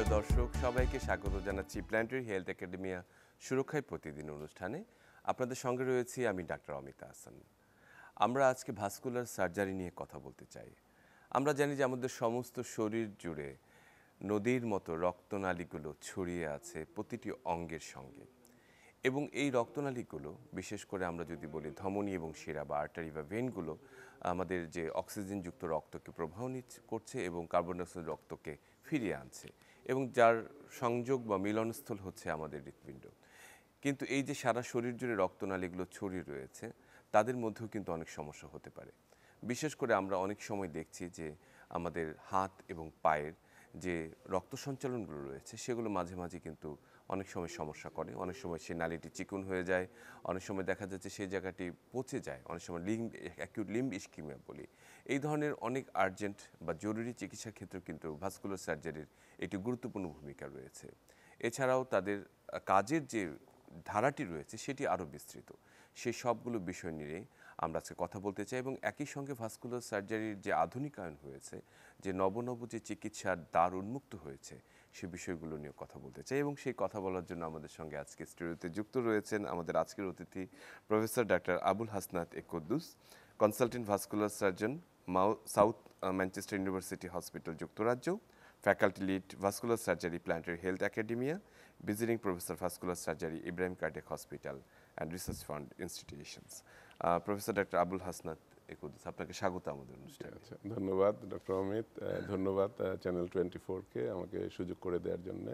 প্রিয় দর্শক সবাইকে স্বাগত জানাচ্ছি প্ল্যানেটারি হেলথ একাডেমিয়া সুরক্ষায় প্রতিদিন অনুষ্ঠানে। আপনাদের সঙ্গে রয়েছি আমি ডাক্তার অমিত আহসান। আমরা আজকে ভাস্কুলার সার্জারি নিয়ে কথা বলতে চাই। আমরা জানি যে আমাদের সমস্ত শরীর জুড়ে নদীর মতো রক্তনালীগুলো ছড়িয়ে আছে প্রতিটি অঙ্গের সঙ্গে, এবং এই রক্তনালীগুলো বিশেষ করে আমরা যদি বলি ধমনী এবং শিরা বা আর্টারি বা ভেনগুলো আমাদের যে অক্সিজেনযুক্ত রক্তকে প্রবাহিত করছে এবং কার্বন ডাইঅক্সাইড রক্তকে ফিরিয়ে আনছে, এবং যার সংযোগ বা মিলনস্থল হচ্ছে আমাদের হৃৎপিণ্ড। কিন্তু এই যে সারা শরীর জুড়ে রক্তনালীগুলো ছড়িয়ে রয়েছে, তাদের মধ্যেও কিন্তু অনেক সমস্যা হতে পারে। বিশেষ করে আমরা অনেক সময় দেখছি যে আমাদের হাত এবং পায়ের যে রক্ত সঞ্চালনগুলো রয়েছে সেগুলো মাঝে মাঝে কিন্তু অনেক সময় সমস্যা করে। অনেক সময় সেই নালীটি চিকন হয়ে যায়, অনেক সময় দেখা যাচ্ছে সেই জায়গাটি পচে যায়, অনেক সময় অ্যাকিউট লিম্ব ইস্কিমিয়া বলি। এই ধরনের অনেক আর্জেন্ট বা জরুরি চিকিৎসার ক্ষেত্রেও কিন্তু ভাস্কুলার সার্জারির একটি গুরুত্বপূর্ণ ভূমিকা রয়েছে। এছাড়াও তাদের কাজের যে ধারাটি রয়েছে সেটি আরও বিস্তৃত। সেই সবগুলো বিষয় নিয়ে আমরা আজকে কথা বলতে চাই, এবং একই সঙ্গে ভাস্কুলার সার্জারির যে আধুনিকায়ন হয়েছে, যে নব যে চিকিৎসার দ্বার উন্মুক্ত হয়েছে, সে বিষয়গুলো নিয়ে কথা বলতে চাই। এবং সেই কথা বলার জন্য আমাদের সঙ্গে আজকে স্টুডিওতে যুক্ত রয়েছেন আমাদের আজকের অতিথি professor doctor Abul Hasnat Quddus, consultant vascular surgeon, South Manchester University hospital, যুক্তরাজ্য, faculty lead vascular surgery planetary health academia, visiting professor vascular surgery Ibrahim cardiac hospital and research fund institutions. Professor doctor Abul Hasnat Quddus, আপনাকে স্বাগত আমাদের অনুষ্ঠানে। আচ্ছা, ধন্যবাদ ডক্টর অমিত। ধন্যবাদ চ্যানেল 24-কে আমাকে সুযোগ করে দেওয়ার জন্য।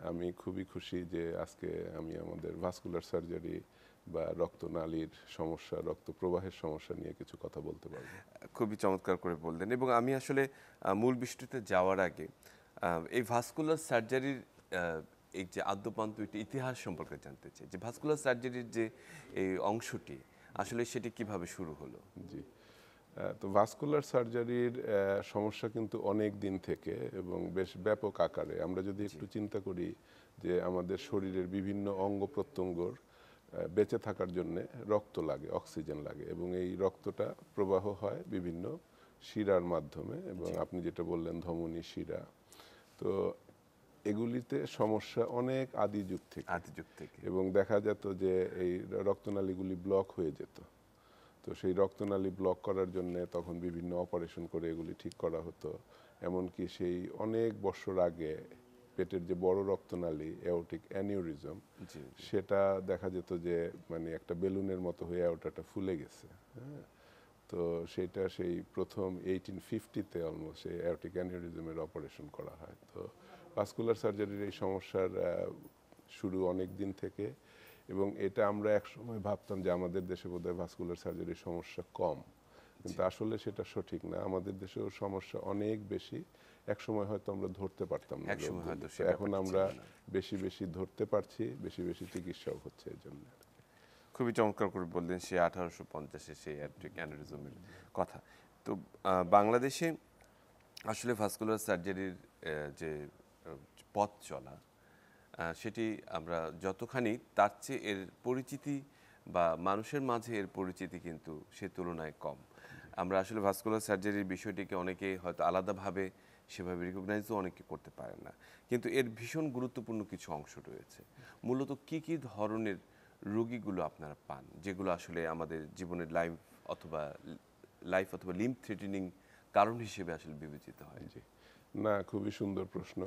আমি খুবই খুশি যে আজকে আমি আমাদের ভাস্কুলার সার্জারি বা রক্তনালীর সমস্যা, রক্ত প্রবাহের সমস্যা নিয়ে কিছু কথা বলতে পারবো। খুবই চমৎকার করে বললেন। এবং আমি আসলে মূল বিষয়টিতে যাওয়ার আগে এই ভাস্কুলার সার্জারির এই যে আদ্যপান্ত একটি ইতিহাস সম্পর্কে জানতে চাই, যে ভাস্কুলার সার্জারির যে এই অংশটি আসলে সেটি কিভাবে শুরু হলো। জি, তো ভাস্কুলার সার্জারির সমস্যা কিন্তু অনেক দিন থেকে এবং বেশ ব্যাপক আকারে। আমরা যদি একটু চিন্তা করি যে আমাদের শরীরের বিভিন্ন অঙ্গ প্রত্যঙ্গর বেঁচে থাকার জন্য রক্ত লাগে, অক্সিজেন লাগে, এবং এই রক্তটা প্রবাহ হয় বিভিন্ন শিরার মাধ্যমে, এবং আপনি যেটা বললেন ধমনী, শিরা। তো এগুলিতে সমস্যা অনেক আদি যুগ থেকে, এবং দেখা যেত যে এই রক্তনালীগুলি ব্লক হয়ে যেত। তো সেই রক্তনালী ব্লক করার জন্য তখন বিভিন্ন অপারেশন করে এগুলি ঠিক করা হতো। এমনকি সেই অনেক বছর আগে পেটের যে বড় রক্তনালী অ্যাওর্টিক অ্যানিউরিজম, সেটা দেখা যেত যে মানে একটা বেলুনের মতো হয়ে অ্যাওর্টাটা ফুলে গেছে। হ্যাঁ, তো সেটা সেই প্রথম 1850-তে অলমোস্ট সেই অ্যাওর্টিক অ্যানিউরিজমের অপারেশন করা হয়। তো ভাস্কুলার সার্জারির এই সমস্যার শুরু অনেক দিন থেকে, এবং এটা আমরা একসময় ভাবতাম যে আমাদের দেশে বোধহয় ভাস্কুলার সার্জারির সমস্যা কম, কিন্তু আসলে সেটা সঠিক না। আমাদের দেশেও সমস্যা অনেক বেশি। একসময় হয়তো আমরা ধরতে পারতাম না, এখন আমরা বেশি বেশি ধরতে পারছি, বেশি বেশি চিকিৎসাও হচ্ছে এই জন্য। খুবই চমৎকার করে বললেন সেই 1850-এ সেই অ্যাওর্টিক অ্যানিউরিজমের কথা। তো বাংলাদেশে আসলে ভাস্কুলার সার্জারির যে পথ চলা, সেটি আমরা যতখানি তার চেয়ে এর পরিচিতি বা মানুষের মাঝে এর পরিচিতি কিন্তু সে তুলনায় কম। আমরা আসলে ভাস্কুলার সার্জারির বিষয়টিকে অনেকে হয়তো আলাদাভাবে সেভাবে রিকগনাইজও অনেকে করতে পারেন না, কিন্তু এর ভীষণ গুরুত্বপূর্ণ কিছু অংশ রয়েছে। মূলত কি কি ধরনের রোগীগুলো আপনারা পান যেগুলো আসলে আমাদের জীবনের লাইফ অথবা লিম্ব থ্রেটেনিং কারণ হিসেবে আসলে বিবেচিত হয়? জি, না, খুবই সুন্দর প্রশ্ন।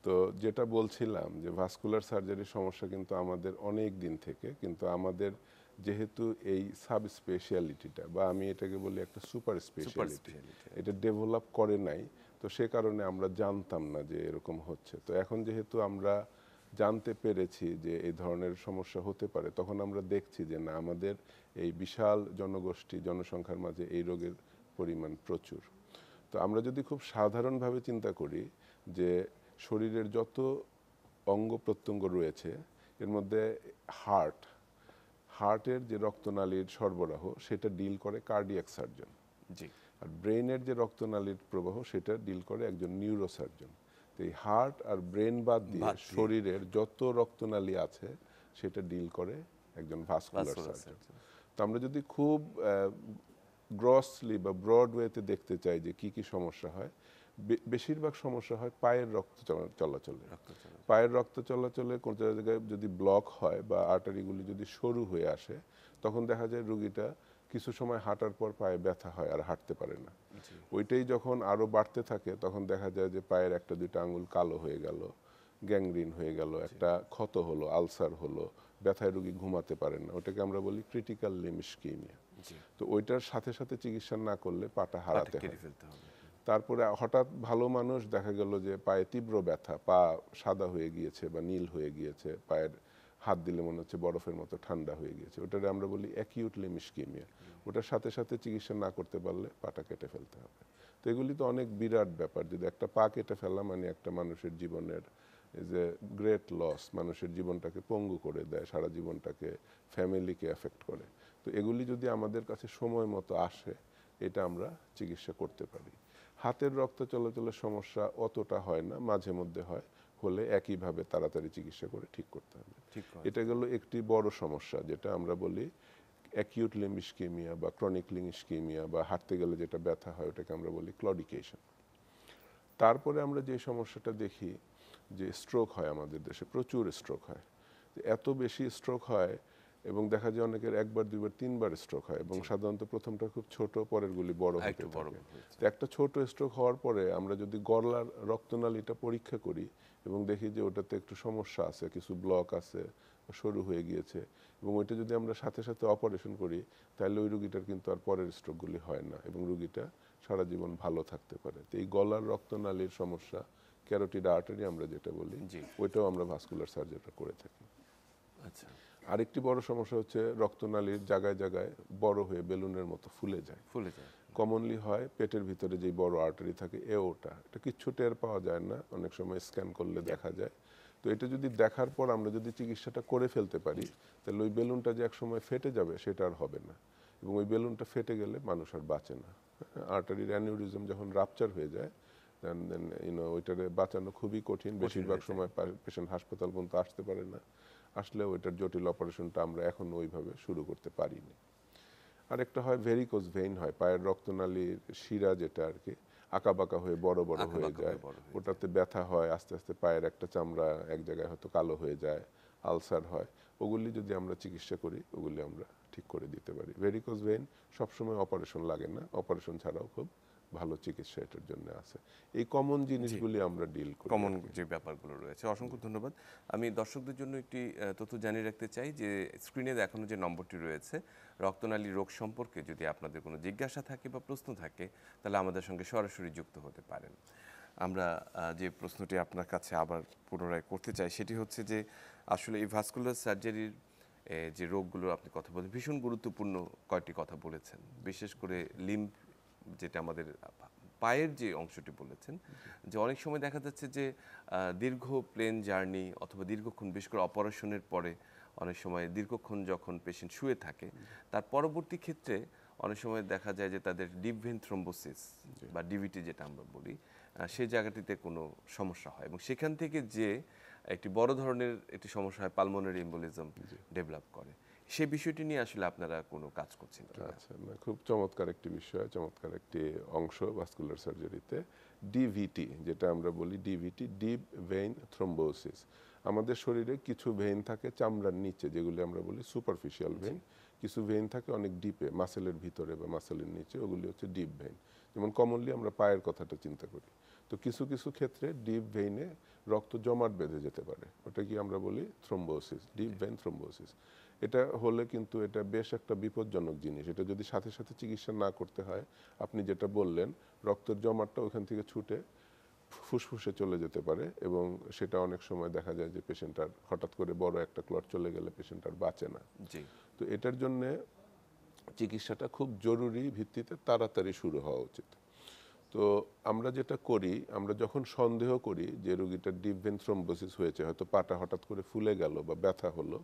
তো যেটা বলছিলাম যে ভাস্কুলার সার্জারির সমস্যা কিন্তু আমাদের অনেক দিন থেকে, কিন্তু আমাদের যেহেতু এই সাব স্পেশালিটিটা, বা আমি এটাকে বলি একটা সুপার স্পেশালিটি, এটা ডেভেলপ করে নাই, তো সে কারণে আমরা জানতাম না যে এরকম হচ্ছে। তো এখন যেহেতু আমরা জানতে পেরেছি যে এই ধরনের সমস্যা হতে পারে, তখন আমরা দেখছি যে না, আমাদের এই বিশাল জনসংখ্যার মাঝে এই রোগের পরিমাণ প্রচুর। তো আমরা যদি খুব সাধারণভাবে চিন্তা করি যে শরীরের যত অঙ্গ প্রত্যঙ্গ রয়েছে এর মধ্যে হার্টের যে রক্তনালীর সরবরাহ সেটা ডিল করে কার্ডিয়াক সার্জন, আর ব্রেনের যে রক্তনালীর প্রবাহ সেটা ডিল করে একজন নিউরোসার্জন। তো এই হার্ট আর ব্রেন বাদ দিয়ে শরীরের যত রক্তনালী আছে সেটা ডিল করে একজন ভাস্কুলার সার্জন। তো আমরা যদি খুব গ্রসলি বা ব্রড ওয়েতে দেখতে চাই যে কি কি সমস্যা হয়, বেশিরভাগ সমস্যা হয় পায়ের রক্ত চলাচলে। রক্ত চলাচল। পায়ের রক্ত চলাচলে কোনো জায়গায় যদি ব্লক হয় বা আর্টারিগুলি যদি সরু হয়ে আসে, তখন দেখা যায় রুগীটা কিছু সময় হাঁটার পর পায়ে ব্যথা হয় আর হাঁটতে পারে না। জি। ওইটাই যখন আরো বাড়তে থাকে তখন দেখা যায় যে পায়ের একটা দুইটা আঙুল কালো হয়ে গেল, গ্যাংগ্রিন হয়ে গেল, একটা ক্ষত হলো, আলসার হলো, ব্যথায় রুগী ঘুমাতে পারে না। ওটাকে আমরা বলি ক্রিটিক্যাল লিম্ব ইসকিমিয়া। জি। তো ওইটার সাথে সাথে চিকিৎসা না করলে পাটা পাটা হারাতে কেটে হয়। ফেলতে হবে। তারপরে হঠাৎ ভালো মানুষ দেখা গেল যে পায়ে তীব্র ব্যথা, পা সাদা হয়ে গিয়েছে বা নীল হয়ে গিয়েছে, পায়ের হাত দিলে মনে হচ্ছে বরফের মতো ঠান্ডা হয়ে গিয়েছে, ওটারে আমরা বলি অ্যাকিউট লিম্ব ইসকিমিয়া। ওটার সাথে সাথে চিকিৎসা না করতে পারলে পাটা কেটে ফেলতে হবে। তো এগুলি তো অনেক বিরাট ব্যাপার। যদি একটা পা কেটে ফেলা মানে একটা মানুষের জীবনের যে গ্রেট লস, মানুষের জীবনটাকে পঙ্গু করে দেয়, সারা জীবনটাকে, ফ্যামিলিকে এফেক্ট করে। তো এগুলি যদি আমাদের কাছে সময় মতো আসে, এটা আমরা চিকিৎসা করতে পারি। হাতের রক্ত চলাচলের সমস্যা অতটা হয় না, মাঝে মধ্যে হয়, হলে একইভাবে তাড়াতাড়ি চিকিৎসা করে ঠিক করতে হবে। ঠিক করে। এটা গেল একটি বড় সমস্যা, যেটা আমরা বলি অ্যাকিউট লিম্ব ইসকিমিয়া বা ক্রনিক লিম্ব ইসকিমিয়া, বা হাঁটতে গেলে যেটা ব্যথা হয় ওটাকে আমরা বলি ক্লডিকেশন। তারপরে আমরা যে সমস্যাটা দেখি যে স্ট্রোক হয়, আমাদের দেশে প্রচুর স্ট্রোক হয়। এত বেশি স্ট্রোক হয় এবং দেখা যায় অনেকের একবার দুইবার তিনবার স্ট্রোক হয়, এবং সাধারণত প্রথমটা খুব ছোট, পরেরগুলি বড় হতে একটু বড় থাকে। হয়েছে। তো একটা ছোট স্ট্রোক হওয়ার পরে আমরা যদি গলার রক্তনালীটা পরীক্ষা করি এবং দেখি যে ওটাতে একটু সমস্যা আছে, কিছু ব্লক আছে, সরু হয়ে গিয়েছে, এবং ওইটা যদি আমরা সাথে সাথে অপারেশন করি, তাহলে ওই রুগীটার কিন্তু আর পরের স্ট্রোকগুলি হয় না এবং রুগীটা সারা জীবন ভালো থাকতে পারে। তো এই গলার রক্তনালীর সমস্যা, ক্যারোটিড আর্টারি আমরা যেটা বলি, জি। ওইটাও আমরা ভাস্কুলার সার্জারিটা করে থাকি। আচ্ছা। আরেকটি বড় সমস্যা হচ্ছে রক্তনালীর জায়গায় জায়গায় বড় হয়ে বেলুনের মতো ফুলে যায়। ফুলে যায়। কমনলি হয় পেটের ভিতরে যেই বড় আর্টারি থাকে এওটা, এটা কিচ্ছু টের পাওয়া যায় না, অনেক সময় স্ক্যান করলে দেখা যায়। তো এটা যদি দেখার পর আমরা যদি চিকিৎসাটা করে ফেলতে পারি, তাহলে ওই বেলুনটা যে একসময় ফেটে যাবে সেটা আর হবে না, এবং ওই বেলুনটা ফেটে গেলে মানুষ আর বাঁচে না। আর্টারির অ্যানিউরিজম যখন রাপচার হয়ে যায়, দেন ওইটারে বাঁচানো খুবই কঠিন। বেশিরভাগ সময় পেশেন্ট হাসপাতাল পর্যন্ত আসতে পারে না, আসলে ওইটার জটিল অপারেশনটা আমরা এখন ওইভাবে শুরু করতে পারিনি। আরেকটা হয় ভেরিকোজ ভেইন হয়, পায়ের রক্তনালীর শিরা যেটা আর কি আঁকাবাঁকা হয়ে বড় বড় হয়ে যায়, ওটাতে ব্যথা হয়, আস্তে আস্তে পায়ের একটা চামড়া এক জায়গায় হয়তো কালো হয়ে যায়, আলসার হয়। ওগুলি যদি আমরা চিকিৎসা করি, ওগুলি আমরা ঠিক করে দিতে পারি। ভেরিকোজ ভেইন সবসময় অপারেশন লাগে না, অপারেশন ছাড়াও খুব ভালো চিকিৎসা এটার জন্য আছে। এই কমন জিনিসগুলি আমরা ডিল করি। কমন যে ব্যাপারগুলো রয়েছে। অসংখ্য ধন্যবাদ। আমি দর্শকদের জন্য একটি তথ্য জানিয়ে রাখতে চাই যে স্ক্রিনে দেখানো যে নম্বরটি রয়েছে, রক্তনালী রোগ সম্পর্কে যদি আপনাদের কোনো জিজ্ঞাসা থাকে বা প্রশ্ন থাকে, তাহলে আমাদের সঙ্গে সরাসরি যুক্ত হতে পারেন। আমরা যে প্রশ্নটি আপনার কাছে আবার পুনরায় করতে চাই, সেটি হচ্ছে যে আসলে এই ভাস্কুলার সার্জারির যে রোগগুলো আপনি কথা বলেন, ভীষণ গুরুত্বপূর্ণ কয়েকটি কথা বলেছেন, বিশেষ করে লিম্ব, যেটা আমাদের পায়ের যে অংশটি বলেছেন, যে অনেক সময় দেখা যাচ্ছে যে দীর্ঘ প্লেন জার্নি অথবা দীর্ঘক্ষণ, বিশেষ করে অপারেশনের পরে অনেক সময় দীর্ঘক্ষণ যখন পেশেন্ট শুয়ে থাকে, তার পরবর্তী ক্ষেত্রে অনেক সময় দেখা যায় যে তাদের ডিপ ভেন থ্রম্বোসিস বা ডিভিটি যেটা আমরা বলি, সেই জায়গাটিতে কোনো সমস্যা হয়, এবং সেখান থেকে যে একটি বড় ধরনের একটি সমস্যা হয়, পালমোনারি এম্বোলিজম ডেভেলপ করে। সেই বিষয়টি নিয়ে আসলে আপনারা কোনো কাজ করছেন কিনা? আচ্ছা, না, খুব চমৎকার একটি বিষয়, চমৎকার একটি অংশ ভাস্কুলার সার্জারিতে। ডিভিটি যেটা আমরা বলি, ডিভিটি ডিপ ভেইন থ্রম্বোসিস। আমাদের শরীরে কিছু ভেইন থাকে চামড়ার নিচে, যেগুলি আমরা বলি সুপারফিশিয়াল ভেইন। কিছু ভেইন থাকে অনেক ডিপে, মাসেলের ভিতরে বা মাসেলের নিচে, ওগুলি হচ্ছে ডিপ ভেইন। যেমন কমনলি আমরা পায়ের কথাটা চিন্তা করি, তো কিছু কিছু ক্ষেত্রে ডিপ ভেইনে রক্ত জমাট বেঁধে যেতে পারে, ওটা কি আমরা বলি থ্রম্বোসিস, ডিপ ভেইন থ্রম্বোসিস। এটা হলে কিন্তু এটা বেশ একটা বিপজ্জনক জিনিস। এটা যদি সাথে সাথে চিকিৎসা না করতে হয়, আপনি যেটা বললেন, রক্তের জমাটটা ওখান থেকে ছুটে ফুসফুসে চলে যেতে পারে, এবং সেটা অনেক সময় দেখা যায় যে পেশেন্টার হঠাৎ করে বড় একটা ক্লট চলে গেলে পেশেন্টার বাঁচে না। জি। তো এটার জন্য চিকিৎসাটা খুব জরুরি ভিত্তিতে তাড়াতাড়ি শুরু হওয়া উচিত। তো আমরা যেটা করি, আমরা যখন সন্দেহ করি যে রোগীটার ডিপ ভেন থ্রম্বোসিস হয়েছে, হয়তো পাটা হঠাৎ করে ফুলে গেল বা ব্যথা হলো,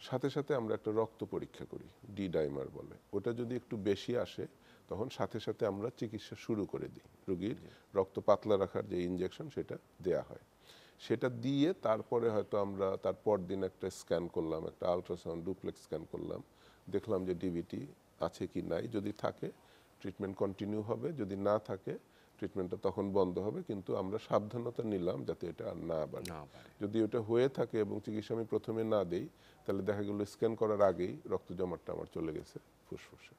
সাথে সাথে আমরা একটা রক্ত পরীক্ষা করি, ডি ডাইমার বলে। ওটা যদি একটু বেশি আসে, তখন সাথে সাথে আমরা চিকিৎসা শুরু করে দিই। রোগীর রক্ত পাতলা রাখার যে ইনজেকশন সেটা দেয়া হয়, সেটা দিয়ে তারপরে হয়তো আমরা তার পরদিন একটা স্ক্যান করলাম, একটা আলট্রাসাউন্ড ডুপ্লেক্স স্ক্যান করলাম, দেখলাম যে ডিভিটি আছে কি নাই, যদি থাকে ট্রিটমেন্ট কন্টিনিউ হবে, যদি না থাকে ট্রিটমেন্টটা তখন বন্ধ হবে, কিন্তু আমরা সাবধানতা নিলাম যাতে এটা আর না বাড়ে। যদি ওটা হয়ে থাকে এবং চিকিৎসা আমি প্রথমে না দেই, তাহলে দেখা গেল স্ক্যান করার আগেই রক্ত জমাটটা আমার চলে গেছে ফুসফুসে।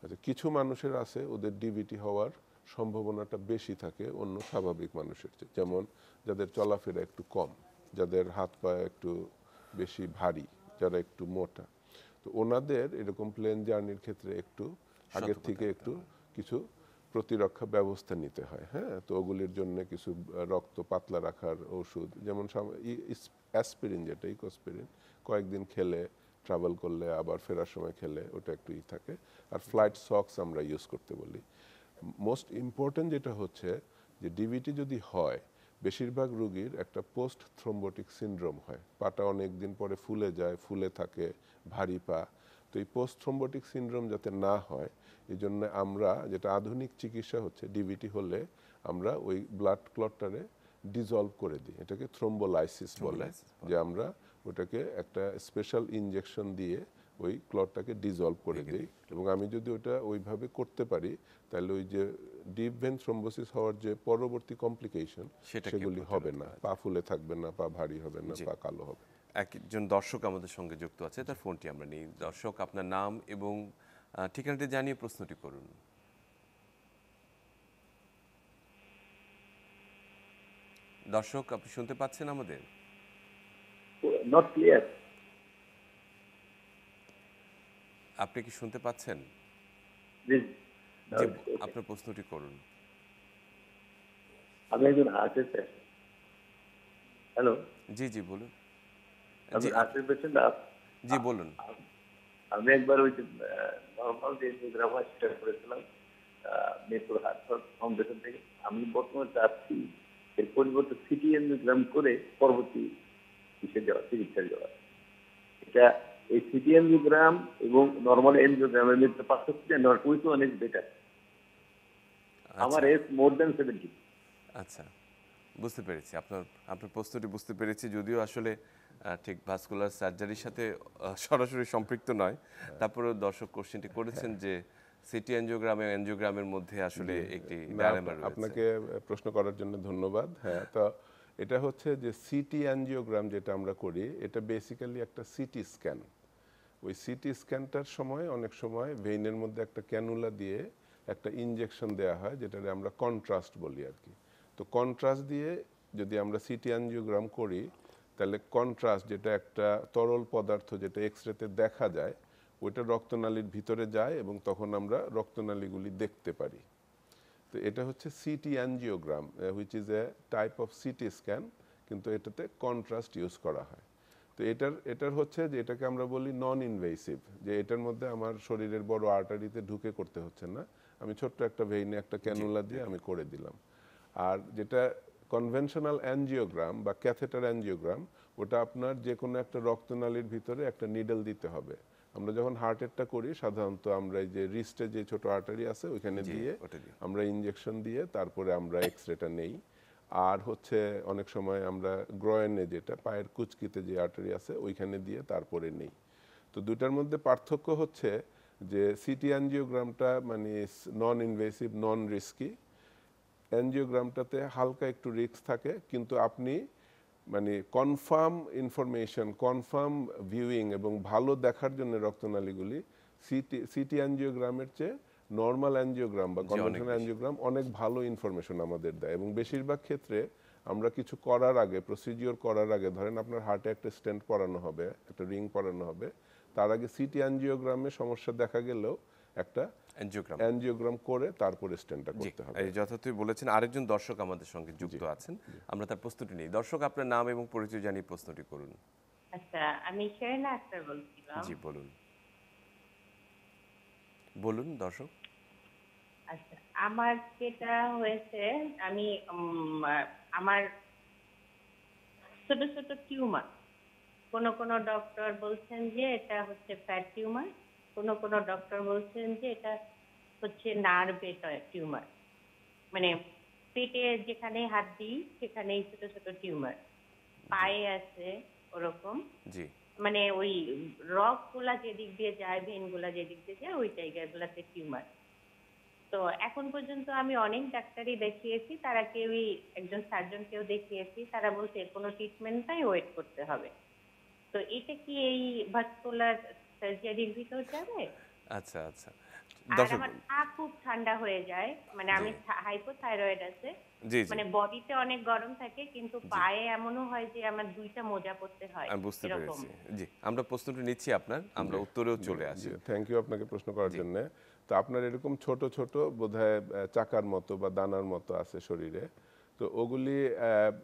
আচ্ছা, কিছু মানুষের আছে ওদের ডিভিটি হওয়ার সম্ভাবনাটা বেশি থাকে অন্য স্বাভাবিক মানুষের চেয়ে, যেমন যাদের চলাফেরা একটু কম, যাদের হাত পা একটু বেশি ভারী, যারা একটু মোটা, তো ওনাদের এরকম প্লেন জার্নির ক্ষেত্রে একটু আগের থেকে একটু কিছু প্রতিরক্ষা ব্যবস্থা নিতে হয়। হ্যাঁ, তো ওগুলির জন্য কিছু রক্ত পাতলা রাখার ওষুধ, যেমন অ্যাসপিরিন, যেটা ইকোস্পিরিন, কয়েকদিন খেলে ট্রাভেল করলে আবার ফেরার সময় খেলে ওটা একটু থাকে। আর ফ্লাইট সক্স আমরা ইউজ করতে বলি। মোস্ট ইম্পর্টেন্ট যেটা হচ্ছে যে ডিভিটি যদি হয়, বেশিরভাগ রোগীর একটা পোস্ট থ্রোম্বোটিক সিনড্রোম হয়, পাটা অনেক দিন পরে ফুলে যায়, ফুলে থাকে, ভারী পা। তো এই পোস্ট থ্রোম্বোটিক সিনড্রোম যাতে না হয়, এই জন্য আমরা যেটা আধুনিক চিকিৎসা হচ্ছে, ডিভিটি হলে আমরা ওই ব্লাড ক্লটটারে ডিজলভ করে দিই, এটাকে থ্রোম্বোলাইসিস বলে, যে আমরা ওটাকে একটা স্পেশাল ইনজেকশন দিয়ে ওই ক্লটটাকে ডিজলভ করে দিই। এবং আমি যদি ওটা ওইভাবে করতে পারি, তাহলে ওই যে ডিপ ভেন থ্রোম্বোসিস হওয়ার যে পরবর্তী কমপ্লিকেশন সেগুলি হবে না, পা ফুলে থাকবে না, পা ভারী হবে না, পা কালো হবে। একজন দর্শক আমাদের সঙ্গে যুক্ত আছে, তার ফোনটি আমরা নিই। দর্শক, আপনার নাম এবং ঠিকানাটি জানিয়ে প্রশ্নটি করুন। দর্শক, আপনি শুনতে পাচ্ছেন আমাদের? Not clear. আপনি কি শুনতে পাচ্ছেন? জি, আপনার প্রশ্নটি করুন। আমি একজন হার্টের পেশেন্ট। হ্যালো, জি জি বলুন। আমি হার্টের পেশেন্ট। জি বলুন। আমি একবার ওই যে নর্মাল যে এনজিওগ্রাম সেটা করেছিলাম মিরপুর হার্ট ফাউন্ডেশন থেকে। আমি বর্তমানে চাচ্ছি এর পরিবর্তে সিটি এনজিওগ্রাম করে পরবর্তী চিকিৎসা দেওয়া। এটা এই সিটি এনজিওগ্রাম এবং নর্মাল এনজিওগ্রামের মধ্যে পার্থক্য not with one is better. আমার এজ মোর দ্যান 70। আচ্ছা, বুঝতে পেরেছি আপনার আপনার প্রশ্নটি বুঝতে পেরেছি, যদিও আসলে ঠিক ভাস্কুলার সার্জারির সাথে সরাসরি সম্পৃক্ত নয়, তারপরেও দর্শক কোশ্চেনটি করেছেন যে সিটি এনজিওগ্রামের মধ্যে আসলে একটি ডায়লেমা রয়েছে। আপনাকে প্রশ্ন করার জন্য ধন্যবাদ। হ্যাঁ, তো এটা হচ্ছে যে সিটি এনজিওগ্রাম যেটা আমরা করি, এটা বেসিক্যালি একটা সিটি স্ক্যান। ওই সিটি স্ক্যানটার সময় অনেক সময় ভেইনের মধ্যে একটা ক্যানুলা দিয়ে একটা ইনজেকশন দেওয়া হয়, যেটা আমরা কন্ট্রাস্ট বলি আর কি। তো কন্ট্রাস্ট দিয়ে যদি আমরা সিটি এনজিওগ্রাম করি, তাহলে কন্ট্রাস্ট, যেটা একটা তরল পদার্থ যেটা এক্সরেতে দেখা যায়, ওইটা রক্তনালীর ভিতরে যায় এবং তখন আমরা রক্তনালীগুলি দেখতে পারি। তো এটা হচ্ছে city angiogram, which is a type of CT scan, কিন্তু এটাতে কন্ট্রাস্ট ইউজ করা হয়। তো এটার হচ্ছে যে এটাকে আমরা বলি নন ইনভেসিভ, যে এটার মধ্যে আমার শরীরের বড় আর্টারিতে ঢুকে করতে হচ্ছে না, আমি ছোট্ট একটা ভেইনে একটা ক্যানুলা দিয়ে আমি করে দিলাম। আর যেটা কনভেনশনাল অ্যানজিওগ্রাম বা ক্যাথেটার অ্যানজিওগ্রাম, ওটা আপনার যে কোনো একটা রক্তনালীর ভিতরে একটা নিডল দিতে হবে। আমরা যখন হার্টেরটা করি সাধারণত আমরা এই যে রিস্টে যে ছোট আর্টারি আছে ওইখানে দিয়ে আমরা ইনজেকশন দিয়ে তারপরে আমরা এক্সরেটা নেই। আর হচ্ছে অনেক সময় আমরা গ্রয়েনে, যেটা পায়ের কুচকিতে যে আর্টারি আছে, ওইখানে দিয়ে তারপরে নেই। তো দুটার মধ্যে পার্থক্য হচ্ছে যে সিটি অ্যানজিওগ্রামটা মানে নন ইনভেসিভ, নন রিস্কি। অ্যানজিওগ্রামটাতে হালকা একটু রিস্ক থাকে, কিন্তু আপনি মানে কনফার্ম ইনফরমেশন, কনফার্ম ভিউইং এবং ভালো দেখার জন্য রক্তনালীগুলি সিটি অ্যানজিওগ্রামের চেয়ে নর্মাল অ্যানজিওগ্রাম বা কনভেনশনাল অ্যানজিওগ্রাম অনেক ভালো ইনফরমেশন আমাদের দেয়। এবং বেশিরভাগ ক্ষেত্রে আমরা কিছু করার আগে, প্রসিডিওর করার আগে, ধরেন আপনার হার্টে একটা স্টেন্ট পরানো হবে, একটা রিং পরানো হবে, তার আগে সিটি অ্যানজিওগ্রামে সমস্যা দেখা গেলেও একটা অ্যানজিওগ্রাম করে তারপরে স্টেন্টটা করতে হবে। এই যথার্থই বলেছেন। আরেকজন দর্শক আমাদের সঙ্গে যুক্ত আছেন, আমরা তার প্রশ্নটি নেই। দর্শক, আপনার নাম এবং পরিচয় জানিয়ে প্রশ্নটি করুন। আচ্ছা, আমি শেরিনা আক্তার বলছিলাম। জি বলুন। বলুন দর্শক। আচ্ছা, আমার যেটা হয়েছে, আমি আমার ছোট ছোট টিউমার, কোন ডক্টর বলছেন যে এটা হচ্ছে ফ্যাট টিউমার, কোন ডক্টর বলছেন যে এটা হচ্ছে নার্ভে টিউমার, মানে পেটে যেখানে হাত দিই সেখানেই ছোট ছোট টিউমার, পায়ে আছে ওরকম, জি, মানে ওই রক গুলা যেদিক দিয়ে যায়, ভেন গুলা যেদিক দিয়ে যায়, ওই জায়গাগুলাতে টিউমার। তো এখন পর্যন্ত আমি অনেক ডাক্তারই দেখিয়েছি, তারা কেউই, একজন সার্জনকেও দেখিয়েছি, তারা বলছে এর কোনো ট্রিটমেন্ট নাই, ওয়েট করতে হবে। তো এটা কি এই ভাস্কুলার সার্জারির ভিতর যাবে? আচ্ছা আচ্ছা। আর দর্শক, আমার পা খুব ঠান্ডা হয়ে যায়, মানে আমি জি হাইপোথাইরয়েড আছে, জি জি মানে বডিতে অনেক গরম থাকে কিন্তু পায়ে এমনও হয় যে আমার 2টা মোজা পরতে হয় আমি বুঝতে এরকম। পেরেছি। জি, আমরা প্রশ্নটি নিচ্ছি আপনার, আমরা জি, উত্তরেও জি, চলে জি, আসি। থ্যাংক ইউ আপনাকে প্রশ্ন করার জি জন্য। তো আপনার এরকম ছোট ছোট বোধহয় চাকার মতো বা দানার মতো আছে শরীরে। তো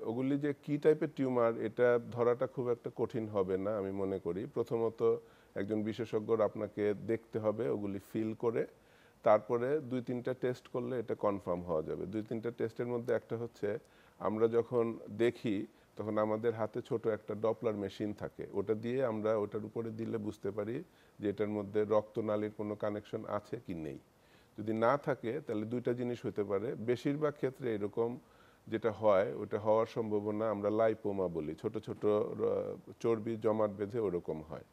ওগুলি যে কি টাইপের টিউমার এটা ধরাটা খুব একটা কঠিন হবে না আমি মনে করি। প্রথমত একজন বিশেষজ্ঞর আপনাকে দেখতে হবে, ওগুলি ফিল করে তারপরে 2-3টা টেস্ট করলে এটা কনফার্ম হওয়া যাবে। 2-3টা টেস্টের মধ্যে একটা হচ্ছে, আমরা যখন দেখি তখন আমাদের হাতে ছোট একটা ডপলার মেশিন থাকে, ওটা দিয়ে আমরা ওটার উপরে দিলে বুঝতে পারি যে এটার মধ্যে রক্তনালীর কোনো কানেকশন আছে কি নেই। যদি না থাকে তাহলে 2টা জিনিস হতে পারে। বেশিরভাগ ক্ষেত্রে এরকম যেটা হয় ওটা হওয়ার সম্ভাবনা আমরা লাইপোমা বলি, ছোট ছোট চর্বি জমাট বেঁধে ওরকম হয়।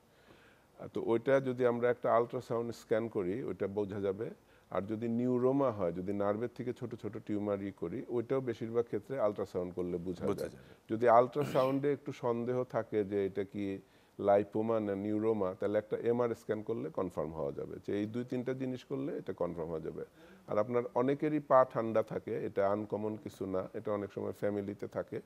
তো ওইটা যদি আমরা একটা আলট্রাসাউন্ড স্ক্যান করি ওইটা বোঝা যাবে। আর যদি নিউরোমা হয়, যদি নার্ভের থেকে ছোট ছোট টিউমার করি, ওইটাও বেশিরভাগ ক্ষেত্রে আলট্রাসাউন্ড করলে বোঝা বোঝা যায়। যাবে। যদি আলট্রাসাউন্ডে একটু সন্দেহ থাকে যে এটা কি লাইপোমা না নিউরোমা, তাহলে একটা এমআর স্ক্যান করলে কনফার্ম হওয়া যাবে। যে এই 2-3টা জিনিস করলে এটা কনফার্ম হয়ে যাবে। আর আপনার অনেকেরই পা ঠান্ডা থাকে, এটা আনকমন কিছু না, এটা অনেক সময় ফ্যামিলিতে থাকে।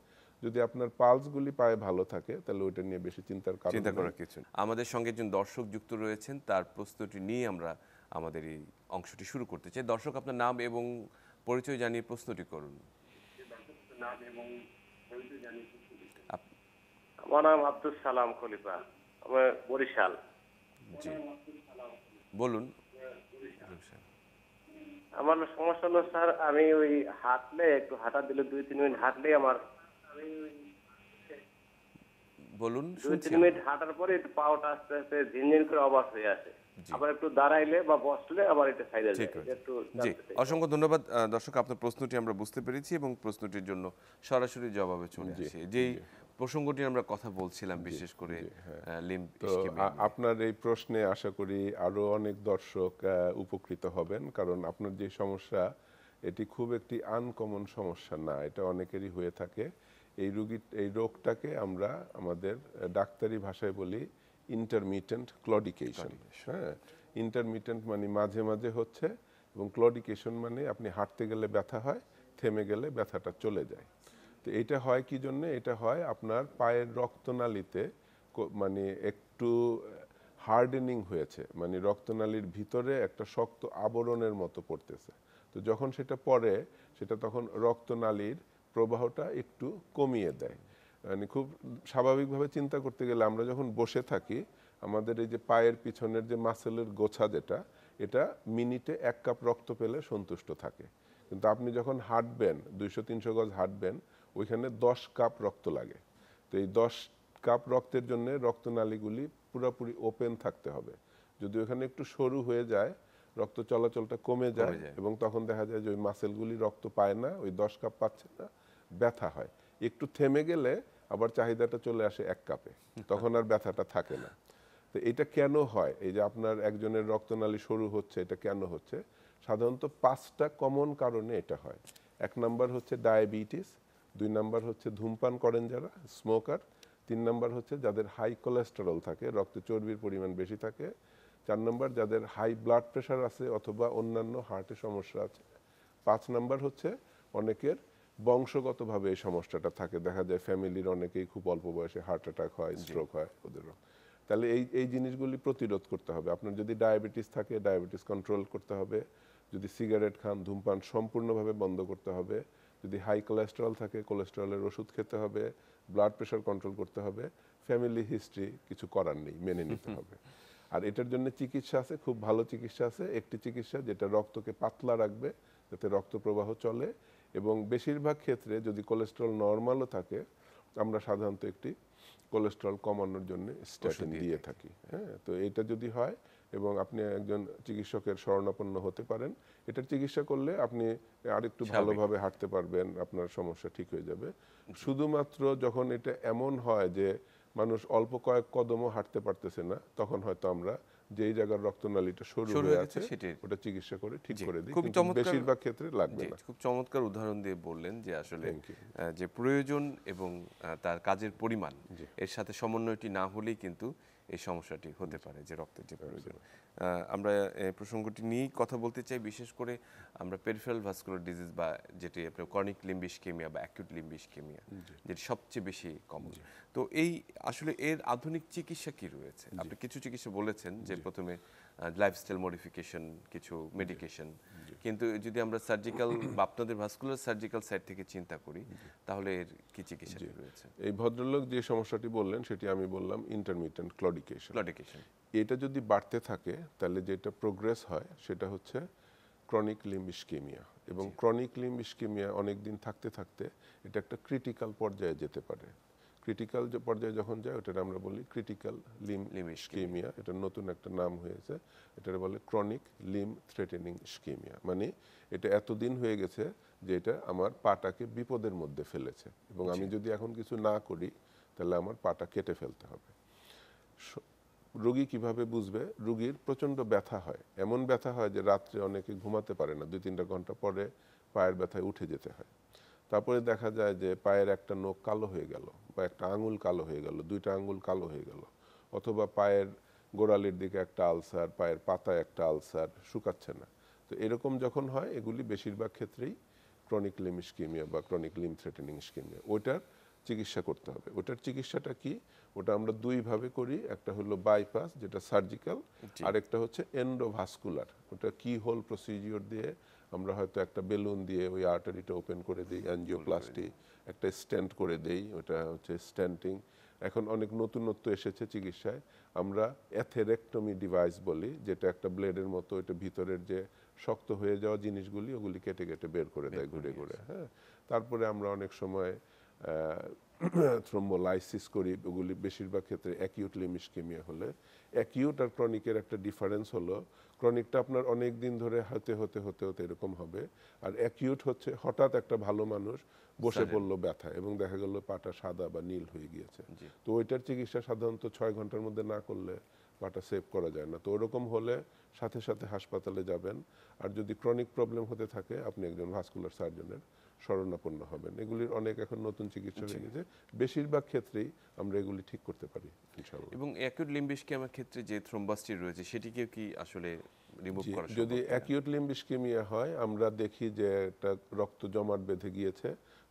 যদি আপনার পালসগুলি পায়ে ভালো থাকে তাহলে ওইটা নিয়ে বেশি চিন্তার কারণ চিন্তা নেই। করার কিছু নেই। আমাদের সঙ্গে একজন দর্শক যুক্ত রয়েছেন, তার প্রশ্নটি নিয়ে আমরা আমাদের এই অংশটি শুরু করতে চাই। দর্শক, আপনার নাম এবং পরিচয় জানিয়ে প্রশ্নটি করুন। আপ- আমার নাম আব্দুল সালাম খলিফা, আমার বরিশাল। জি বলুন। আমার সমস্যা হলো স্যার, আমি ওই হাঁটলে, একটু হাঁটা দিলে 2-3 মিনিট হাঁটলেই আমার, বলুন, দুই শুনছি তিন মিনিট হাঁটার পরে একটু পাওটা আস্তে আস্তে ঝিনঝিন করে অবাক হয়ে আসে। জি। আবার একটু দাঁড়াইলে বা বসলে আবার এটা সাইডে ঠিক যায়। আছে। একটু জি, জানতে চাই। অসংখ্য ধন্যবাদ। দর্শক, আপনার প্রশ্নটি আমরা বুঝতে পেরেছি এবং প্রশ্নটির জন্য সরাসরি জবাবে চলে জি, আসি। যেই জি। প্রসঙ্গটি আমরা কথা বলছিলাম, বিশেষ করে লিম্ফ তো ইস্কেমিয়া নিয়ে। আপনার এই প্রশ্নে আশা করি আরো অনেক দর্শক উপকৃত হবেন, কারণ আপনার যে সমস্যা এটি খুব একটি আনকমন সমস্যা না, এটা অনেকেরই হয়ে থাকে। এই রোগটাকে আমরা আমাদের ডাক্তারি ভাষায় বলি ইন্টারমিটেন্ট ক্লডিকেশন। হ্যাঁ, ইন্টারমিটেন্ট মানে মাঝে মাঝে হচ্ছে, এবং ক্লডিকেশন মানে আপনি হাঁটতে গেলে ব্যথা হয়, থেমে গেলে ব্যথাটা চলে যায়। তো এটা হয় কি জন্য? এটা হয় আপনার পায়ের রক্তনালীতে মানে একটু হার্ডেনিং হয়েছে, মানে রক্তনালীর ভিতরে একটা শক্ত আবরণের মতো পড়তেছে। তো যখন সেটা পড়ে, সেটা তখন রক্তনালীর প্রবাহটা একটু কমিয়ে দেয়। মানে খুব স্বাভাবিকভাবে চিন্তা করতে গেলে আমরা যখন বসে থাকি, আমাদের এই যে পায়ের পিছনের যে মাসেলের গোছা যেটা, এটা মিনিটে 1 কাপ রক্ত পেলে সন্তুষ্ট থাকে। কিন্তু আপনি যখন হাঁটবেন, 200-300 গজ হাঁটবেন, ওইখানে 10 কাপ রক্ত লাগে। তো এই 10 কাপ রক্তের জন্য রক্তনালীগুলি পুরোপুরি ওপেন থাকতে হবে। যদি ওখানে একটু সরু হয়ে যায়, রক্ত চলাচলটা কমে যায় এবং তখন দেখা যায় যে ওই মাসেলগুলি রক্ত পায় না, ওই 10 কাপ পাচ্ছে না, ব্যথা হয়। একটু থেমে গেলে আবার চাহিদাটা চলে আসে 1 কাপে, তখন আর ব্যথাটা থাকে না। তো এটা কেন হয়? এই যে আপনার একজনের রক্তনালী সরু হচ্ছে, এটা কেন হচ্ছে? সাধারণত 5টা কমন কারণে এটা হয়। 1 নাম্বার হচ্ছে ডায়াবেটিস, 2 নাম্বার হচ্ছে ধূমপান করেন যারা, স্মোকার, 3 নাম্বার হচ্ছে যাদের হাই কোলেস্টেরল থাকে, রক্তে চর্বির পরিমাণ বেশি থাকে, 4 নাম্বার যাদের হাই ব্লাড প্রেশার আছে অথবা অন্যান্য হার্টের সমস্যা আছে, 5 নাম্বার হচ্ছে অনেকের বংশগতভাবে এই সমস্যাটা থাকে। দেখা যায় ফ্যামিলির অনেকেই খুব অল্প বয়সে হার্ট অ্যাটাক হয়, স্ট্রোক হয় ওদেরও। তাহলে এই জিনিসগুলি প্রতিরোধ করতে হবে। আপনার যদি ডায়াবেটিস থাকে, ডায়াবেটিস কন্ট্রোল করতে হবে। যদি সিগারেট খান, ধূমপান সম্পূর্ণভাবে বন্ধ করতে হবে। যদি হাই কোলেস্টেরল থাকে, কোলেস্টেরলের ওষুধ খেতে হবে। ব্লাড প্রেশার কন্ট্রোল করতে হবে। ফ্যামিলি হিস্ট্রি কিছু করার নেই, মেনে নিতে হবে। আর এটার জন্য চিকিৎসা আছে, খুব ভালো চিকিৎসা আছে। একটি চিকিৎসা যেটা রক্তকে পাতলা রাখবে, যাতে রক্ত প্রবাহ চলে, এবং বেশিরভাগ ক্ষেত্রে যদি কোলেস্টেরল নর্মালও থাকে, আমরা সাধারণত একটি কোলেস্টেরল কমানোর জন্য স্ট্যাটিন দিয়ে থাকি। হ্যাঁ, তো এটা যদি হয় এবং আপনি একজন চিকিৎসকের শরণাপন্ন হতে পারেন, এটার চিকিৎসা করলে আপনি আরেকটু ভালোভাবে হাঁটতে পারবেন, আপনার সমস্যা ঠিক হয়ে যাবে। শুধুমাত্র যখন এটা এমন হয় যে মানুষ অল্প কয়েক কদমও হাঁটতে পারতেছে না, তখন হয়তো আমরা যেই জায়গার রক্তনালীটা সরু সরু হয়ে হয়ে আছে গেছে সেটাই। ওটা চিকিৎসা করে ঠিক জি, করে দিই, খুবই কিন্তু চমৎকার। বেশিরভাগ ক্ষেত্রে লাগবে জি, না। খুব চমৎকার উদাহরণ দিয়ে বললেন যে আসলে Thank you. যে প্রয়োজন এবং তার কাজের পরিমাণ জি। এর সাথে সমন্বয়টি না হলেই কিন্তু এই সমস্যাটি হতে পারে, যে রক্তের যে প্রয়োজন। আমরা এই প্রসঙ্গটি নিয়েই কথা বলতে চাই, বিশেষ করে আমরা পেরিফেরাল ভাস্কুলার ডিজিজ বা যেটি আপনার ক্রনিক লিম্ব ইসকেমিয়া বা অ্যাকিউট লিম্ব ইসকেমিয়া, যেটি সবচেয়ে বেশি কমন। তো এই আসলে এর আধুনিক চিকিৎসা কি রয়েছে? আপনি কিছু চিকিৎসা বলেছেন যে প্রথমে লাইফস্টাইল মডিফিকেশন, কিছু মেডিকেশন, কিন্তু যদি আমরা সার্জিক্যাল বা আপনাদের ভাস্কুলার সার্জিক্যাল সাইড থেকে চিন্তা করি তাহলে এর কি চিকিৎসা রয়েছে? এই ভদ্রলোক যে সমস্যাটি বললেন সেটি আমি বললাম ইন্টারমিটেন্ট ক্লডিকেশন। ক্লডিকেশন। এটা যদি বাড়তে থাকে তাহলে যেটা প্রোগ্রেস হয় সেটা হচ্ছে ক্রনিক লিম্ব ইসকেমিয়া, এবং ক্রনিক লিম্ব ইসকেমিয়া অনেক দিন থাকতে থাকতে এটা একটা ক্রিটিক্যাল পর্যায়ে যেতে পারে। ক্রিটিক্যাল যে পর্যায়ে যখন যায় ওটা আমরা বলি ক্রিটিক্যাল লিম্ব ইসকেমিয়া, এটা নতুন একটা নাম হয়েছে, এটা বলে ক্রনিক লিম্ব থ্রেটেনিং ইসকেমিয়া। মানে এটা এতদিন হয়ে গেছে যে এটা আমার পাটাকে বিপদের মধ্যে ফেলেছে, এবং আমি যদি এখন কিছু না করি তাহলে আমার পাটা কেটে ফেলতে হবে। রোগী কিভাবে বুঝবে? রোগীর প্রচণ্ড ব্যথা হয়, এমন ব্যথা হয় যে রাত্রে অনেকে ঘুমাতে পারে না, 2-3 ঘন্টা পরে পায়ের ব্যথায় উঠে যেতে হয়। তারপরে দেখা যায় যে পায়ের একটা নখ কালো হয়ে গেল, বা একটা আঙুল কালো হয়ে গেল, 2টা আঙুল কালো হয়ে গেল, অথবা পায়ের গোড়ালির দিকে একটা আলসার, পায়ের পাতায় একটা আলসার, শুকাচ্ছে না। তো এরকম যখন হয় এগুলি বেশিরভাগ ক্ষেত্রেই ক্রনিক লিম্ব ইসকেমিয়া বা ক্রনিক লিম্ব থ্রেটেনিং ইসকেমিয়া। ওইটার চিকিৎসা করতে হবে। ওটার চিকিৎসাটা কি? ওটা আমরা দুইভাবে করি, একটা হলো বাইপাস যেটা সার্জিক্যাল, আরেকটা হচ্ছে এন্ডোভাস্কুলার। ওটা কি হোল প্রসিজিওর দিয়ে আমরা হয়তো একটা বেলুন দিয়ে ওই আর্টারিটা ওপেন করে দিই, অ্যাঞ্জিওপ্লাস্টি, একটা স্ট্যান্ট করে দেই, ওটা হচ্ছে স্ট্যান্টিং। এখন অনেক নতুনত্ব এসেছে চিকিৎসায়, আমরা অ্যাথেরেক্টমি ডিভাইস বলি, যেটা একটা ব্লেডের মতো, এটা ভিতরের যে শক্ত হয়ে যাওয়া জিনিসগুলি ওগুলি কেটে কেটে বের করে দেয় ঘুরে ঘুরে। হ্যাঁ, তারপরে আমরা অনেক সময় থ্রোম্বোলাইসিস করি, ওগুলি বেশিরভাগ ক্ষেত্রে অ্যাকিউট লিম্ব ইসকেমিয়া হলে। অ্যাকিউট আর ক্রনিকের একটা ডিফারেন্স হলো, ক্রনিকটা আপনার অনেক দিন ধরে হতে হতে হতে হতে এরকম হবে, আর অ্যাকিউট হচ্ছে হঠাৎ একটা ভালো মানুষ বসে পড়লো ব্যথা এবং দেখা গেল পাটা সাদা বা নীল হয়ে গিয়েছে। তো ওইটার চিকিৎসা সাধারণত 6 ঘন্টার মধ্যে না করলে পাটা সেভ করা যায় না। তো ওরকম হলে সাথে সাথে হাসপাতালে যাবেন, আর যদি ক্রনিক প্রবলেম হতে থাকে আপনি একজন ভাস্কুলার সার্জনের শরণাপন্ন হবেন। এগুলির অনেক এখন নতুন চিকিৎসা হয়ে গেছে, বেশিরভাগ ক্ষেত্রেই আমরা এগুলি ঠিক করতে পারি ইনশাআল্লাহ। এবং অ্যাকিউট লিম্ব ইসকেমিয়ার ক্ষেত্রে যে থ্রোম্বাসটি রয়েছে সেটিকে কি আসলে রিমুভ করা সম্ভব? যদি অ্যাকিউট লিম্ব ইসকেমিয়া হয় আমরা দেখি যে একটা রক্ত জমাট বেঁধে গিয়েছে,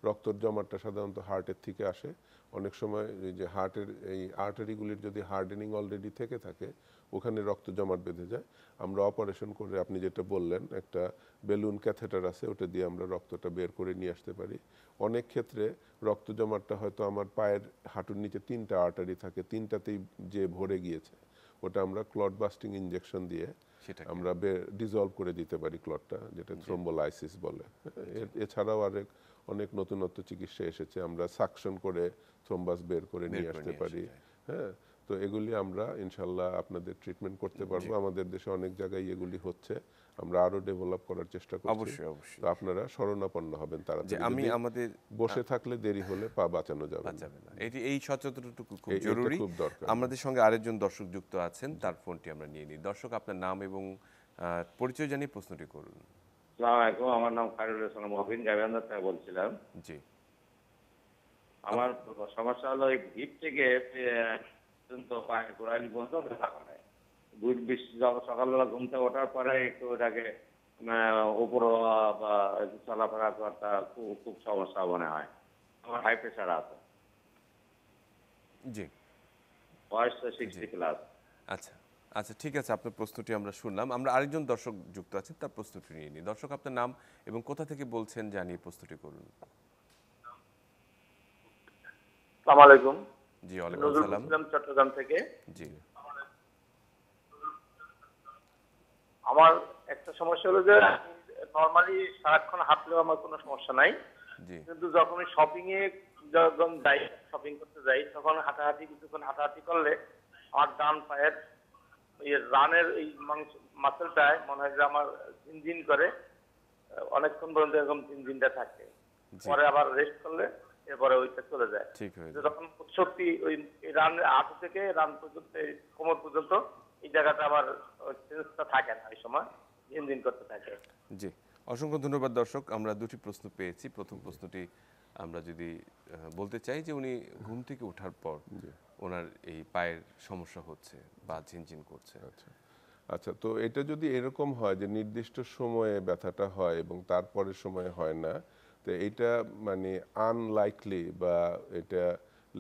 রক্তর জমাটটা সাধারণত হার্টের থেকে আসে। অনেক সময় যে হার্টের এই আর্টারিগুলির যদি হার্ডেনিং অলরেডি থেকে থাকে ওখানে রক্ত জমাট বেঁধে যায়, আমরা অপারেশন করে, আপনি যেটা বললেন একটা বেলুন ক্যাথেটার আছে, ওটা দিয়ে আমরা রক্তটা বের করে নিয়ে আসতে পারি। অনেক ক্ষেত্রে রক্ত জমাটটা হয়তো আমার পায়ের হাঁটুর নিচে 3টা আর্টারি থাকে, 3টাতেই যে ভরে গিয়েছে, ওটা আমরা ক্লট বাস্টিং ইনজেকশন দিয়ে আমরা ডিজলভ করে দিতে পারি ক্লটটা, যেটা থ্রোম্বোলাইসিস বলে। এছাড়াও অনেক নতুনত্ব চিকিৎসা এসেছে, আমরা সাকশন করে থ্রোম্বাস বের করে নিয়ে আসতে পারি। হ্যাঁ, তো এগুলি আমরা ইনশাল্লাহ আপনাদের ট্রিটমেন্ট করতে পারবো। আমাদের দেশে অনেক জায়গায় এগুলি হচ্ছে, আমরা আরো ডেভেলপ করার চেষ্টা করছি। অবশ্যই অবশ্যই। তো আপনারা শরণাপন্ন হবেন তাড়াতাড়ি। আমি আমাদের বসে থাকলে দেরি হলে পা বাঁচানো যাবে না। এই সচেতনটুকু খুব এটা জরুরি। খুব দরকার। আমাদের সঙ্গে আরেকজন দর্শক যুক্ত আছেন, তার ফোনটি আমরা নিয়ে নিই। দর্শক, আপনার নাম এবং পরিচয় জানিয়ে প্রশ্নটি করুন। আসসালামু আলাইকুম, আমার নাম খায়রুল ইসলাম মহবিন, গাইবান্ধা থেকে বলছিলাম। জি, আমার সমস্যা হলো এই ভিত থেকে পর্যন্ত পায়ে গোড়ালি পর্যন্ত ব্যথা করে। সকালবেলা ঘুম থেকে ওঠার পরে একটু ওটাকে উপর বা চলাফেরা করতে খুব সমস্যা মনে হয়। আমার হাই প্রেশার আছে, জি, বয়স 60 প্লাস। আচ্ছা আচ্ছা, ঠিক আছে, আপনার প্রশ্নটি আমরা শুনলাম। আমরা আরেকজন দর্শক যুক্ত আছেন, তার প্রশ্নটি নিয়ে নিই। দর্শক, আপনার নাম এবং কোথা থেকে বলছেন জানিয়ে প্রশ্নটি করুন। আসসালামু আলাইকুম। জি, ওয়ালাইকুম আসসালাম। চট্টগ্রাম থেকে। জি, আমার একটা সমস্যা হলো যে নরমালি সারাক্ষণ হাঁটলেও আমার কোনো সমস্যা নাই, জি, কিন্তু যখন শপিং এ যখন যাই, শপিং করতে যাই, তখন কিছুক্ষণ হাঁটাহাঁটি করলে আমার ডান পায়ের রানের এই মাসেলটায় মনে হয় যে আমার ঝিনঝিন করে, অনেকক্ষণ পর্যন্ত এরকম ঝিনঝিনটা থাকে, পরে আবার রেস্ট করলে এরপরে ওইটা চলে যায়। ঠিক হয়ে তখন সত্যি ওই রান হাঁটু থেকে রান পর্যন্ত কোমর পর্যন্ত এই জায়গাটা আমার সেন্সটা থাকে না ওই সময়, দিন করতে থাকে। জি, অসংখ্য ধন্যবাদ দর্শক। আমরা দুটি প্রশ্ন পেয়েছি। প্রথম প্রশ্নটি আমরা যদি বলতে চাই যে উনি ঘুম থেকে ওঠার পর ওনার এই পায়ের সমস্যা হচ্ছে বা ঝিনঝিন করছে। আচ্ছা আচ্ছা, তো এটা যদি এরকম হয় যে নির্দিষ্ট সময়ে ব্যথাটা হয় এবং তারপরের সময়ে হয় না, তো এটা মানে আনলাইকলি বা এটা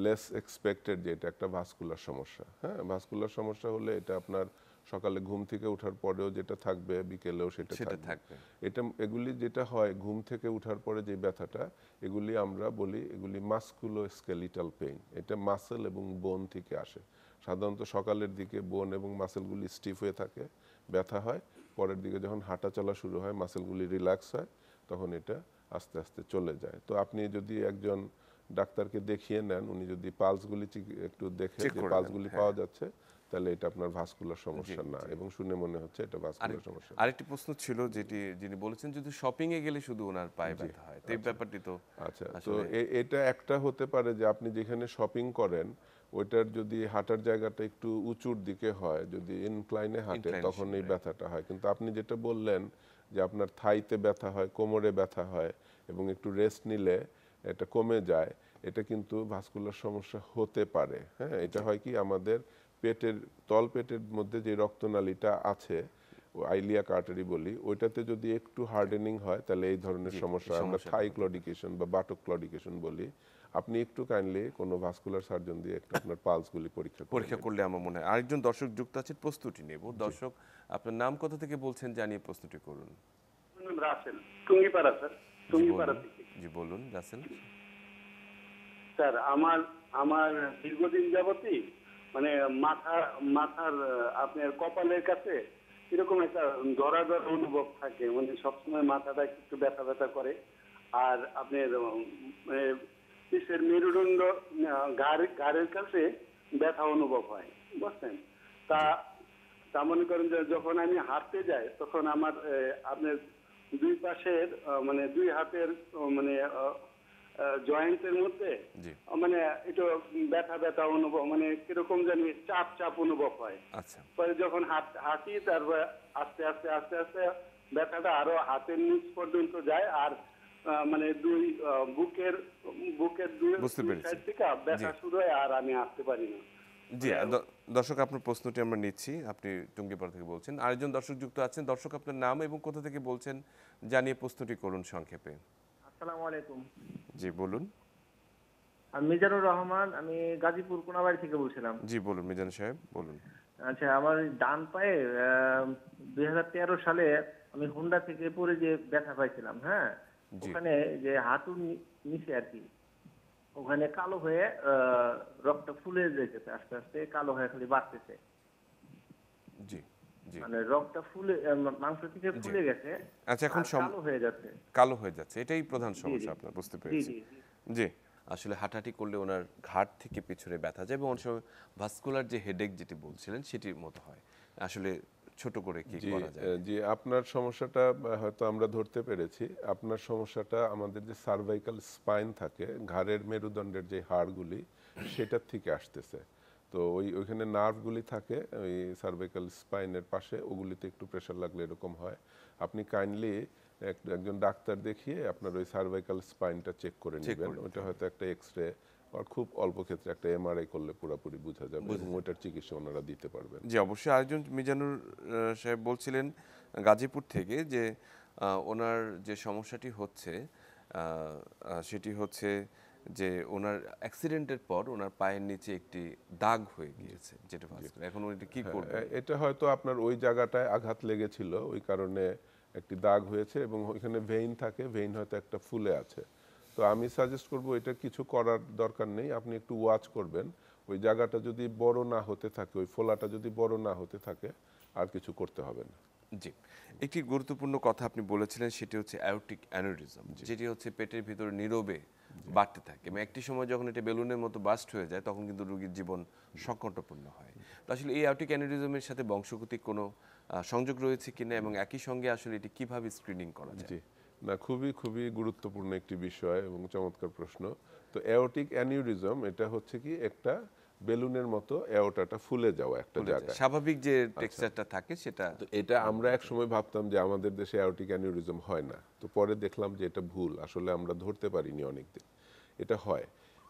লেস এক্সপেক্টেড যে এটা একটা ভাস্কুলার সমস্যা। হ্যাঁ, ভাস্কুলার সমস্যা হলে এটা আপনার সকালে ঘুম থেকে ওঠার পরেও যেটা থাকবে, বিকেলেও সেটা থাকবে। এগুলি যেটা হয় ঘুম থেকে ওঠার পরে যে ব্যথাটা, এগুলি আমরা বলি এগুলি মাস্কুলোস্কেলিটাল পেইন। এটা মাসেল এবং বোন থেকে আসে। সাধারণত সকালের দিকে বোন এবং মাসেলগুলি স্টিফ হয়ে থাকে, ব্যথা হয়। পরের দিকে যখন হাঁটা চলা শুরু হয়, মাসেলগুলি রিল্যাক্স হয়, তখন এটা আস্তে আস্তে চলে যায়। তো আপনি যদি একজন ডাক্তারকে দেখিয়ে নেন, উনি যদি পালসগুলি একটু দেখে যে পালসগুলি পাওয়া যাচ্ছে, তাহলে এটা আপনার ভাস্কুলার সমস্যা না, এবং শুনে মনে হচ্ছে এটা ভাস্কুলার সমস্যা। আরেকটি প্রশ্ন ছিল যিনি বলেছেন যদি শপিং এ গেলে শুধু ওনার পায়ে ব্যথা হয়, তো এই ব্যাপারটি তো আচ্ছা, তো এটা একটা হতে পারে যে আপনি যেখানে শপিং করেন ওইটার যদি হাঁটার জায়গাটা একটু উঁচুর দিকে হয়, যদি ইনক্লাইনে হাঁটে তখন এই ব্যথাটা হয়। কিন্তু আপনি যেটা বললেন যে আপনার থাইতে ব্যথা হয়, কোমরে ব্যথা হয় এবং একটু রেস্ট নিলে এটা কমে যায়, এটা কিন্তু ভাস্কুলার সমস্যা হতে পারে। হ্যাঁ, এটা হয় কি আমাদের পেটের পেটের মধ্যে যে রক্তনালীটা আছে, আইলিয়াক আর্টারি বলি, ওইটাতে যদি একটু হার্ডেনিং হয় তাহলে এই ধরনের সমস্যা আমরা থাই ক্লডিকেশন বা বাটক ক্লডিকেশন বলি। আপনি একটু কাইন্ডলি কোনো ভাস্কুলার সার্জন দিয়ে একটু আপনার পালসগুলি পরীক্ষা করলে আমার মনে হয়। আরেকজন দর্শক যুক্ত আছে, প্রস্তুতি নেব। দর্শক, আপনার নাম কোথা থেকে বলছেন জানিয়ে প্রস্তুতি করুন। রাসেল, টুঙ্গিপাড়া স্যার, টুঙ্গিপাড়া থেকে। জি বলুন রাসেল। স্যার আমার দীর্ঘদিন যাবতই মানে মাথার আপনার কপালের কাছে এরকম একটা ধরা অনুভব থাকে, মানে সবসময় মাথাটা একটু ব্যথা ব্যথা করে। আর আপনার পিসের মেরুদণ্ড ঘাড়ের কাছে ব্যথা অনুভব হয়, বুঝছেন? তা মনে করেন যে যখন আমি হাঁটতে যাই তখন আমার আপনার দুই পাশের মানে দুই হাতের মানে জয়েন্টের মধ্যে মানে একটু ব্যথা ব্যথা অনুভব, মানে কিরকম জানি চাপ অনুভব হয়। আচ্ছা, পরে যখন হাঁটি তারপর আস্তে আস্তে আস্তে আস্তে ব্যথাটা আরো হাতের নিচ পর্যন্ত যায়, আর মানে বুকের দুই সাইড থেকে ব্যথা শুরু হয়, আর আমি হাঁটতে পারি না। জি দর্শক, আপনার প্রশ্নটি আমরা নিচ্ছি। আপনি টুঙ্গিপাড়া থেকে বলছেন। আরেকজন দর্শক যুক্ত আছেন। দর্শক, আপনার নাম এবং কোথা থেকে বলছেন জানিয়ে প্রশ্নটি করুন সংক্ষেপে। আসসালামু আলাইকুম। জি বলুন। আমি মিজানুর রহমান, আমি গাজীপুর কোনাবাড়ি থেকে বলছিলাম। জি বলুন মিজান সাহেব, বলুন। আচ্ছা, আমার ডান পায়ে 2013 সালে আমি হুন্ডা থেকে পড়ে যে ব্যথা পাইছিলাম, হ্যাঁ, ওখানে যে হাঁটুর নিচে আর কি, ওখানে কালো হয়ে রক্ত ফুলে যেতেছে, আস্তে আস্তে কালো হয়ে খালি বাড়তেছে। জি জি, মানে রক্তটা ফুলে মাংস থেকে ফুলে গেছে। আচ্ছা, এখন কালো হয়ে যাচ্ছে, এটাই প্রধান সমস্যা আপনার, বুঝতে পেরেছি। জি, আসলে হাঁটাহাঁটি করলে ওনার ঘাট থেকে পিছনে ব্যথা যায় এবং অনেক সময় ভাস্কুলার যে হেডেক যেটি বলছিলেন সেটির মতো হয়। আসলে ছোট করে কি করা যায়? জি, আপনার সমস্যাটা হয়তো আমরা ধরতে পেরেছি। আপনার সমস্যাটা আমাদের যে সার্ভাইকাল স্পাইন থাকে, ঘাড়ের মেরুদণ্ডের যে হাড়গুলি, সেটার থেকে আসতেছে। তো ওইখানে নার্ভগুলি থাকে ওই সার্ভাইকাল স্পাইনের পাশে, ওগুলিতে একটু প্রেশার লাগলে এরকম হয়। আপনি কাইন্ডলি একজন ডাক্তার দেখিয়ে আপনার ওই সার্ভাইকাল স্পাইনটা চেক করে নেবেন। ওটা হয়তো একটা এক্সরে, আর খুব অল্প ক্ষেত্রে একটা এমআরআই করলে পুরোপুরি বোঝা যাবে এবং ওইটার চিকিৎসা ওনারা দিতে পারবেন। জি অবশ্যই। আরেকজন মিজানুর সাহেব বলছিলেন গাজীপুর থেকে যে ওনার যে সমস্যাটি হচ্ছে সেটি হচ্ছে যে ওনার অ্যাক্সিডেন্টের পর ওনার পায়ের নিচে একটি দাগ হয়ে গিয়েছে, যেটা ভাস্কুলার। এখন উনি কি করবেন? এটা হয়তো আপনার ওই জায়গাটায় আঘাত লেগেছিল, ওই কারণে একটি দাগ হয়েছে এবং ওইখানে ভেইন থাকে, ভেইন হয়তো একটা ফুলে আছে। তো আমি সাজেস্ট করব এটা কিছু করার দরকার নেই, আপনি একটু ওয়াচ করবেন। ওই জায়গাটা যদি বড় না হতে থাকে, ওই ফোলাটা যদি বড় না হতে থাকে, আর কিছু করতে হবে না। জি, একটি গুরুত্বপূর্ণ কথা আপনি বলেছিলেন, সেটি হচ্ছে অ্যাওর্টিক অ্যানিউরিজম, যেটি হচ্ছে পেটের ভিতরে নীরবে বাড়তে থাকে এবং একটি সময় যখন এটা বেলুনের মতো বাস্ট হয়ে যায় তখন কিন্তু রোগীর জীবন সংকটপূর্ণ হয়। তো আসলে এই অ্যাওর্টিক অ্যানিউরিজমের সাথে বংশগতিক কোনো সংযোগ রয়েছে কিনা এবং একই সঙ্গে আসলে এটি কিভাবে স্ক্রিনিং করা যায়? জি না, খুবই খুবই গুরুত্বপূর্ণ একটি বিষয় এবং চমৎকার প্রশ্ন। তো অ্যাওর্টিক অ্যানিউরিজম এটা হচ্ছে কি একটা বেলুনের মতো এওটাটা ফুলে যাওয়া একটা ফুলে যায়। জায়গায়। স্বাভাবিক যে টেক্সচারটা থাকে সেটা তো এটা আমরা এক সময় ভাবতাম যে আমাদের দেশে অ্যাওর্টিক অ্যানিউরিজম হয় না, তো পরে দেখলাম যে এটা ভুল, আসলে আমরা ধরতে পারিনি অনেকদিন।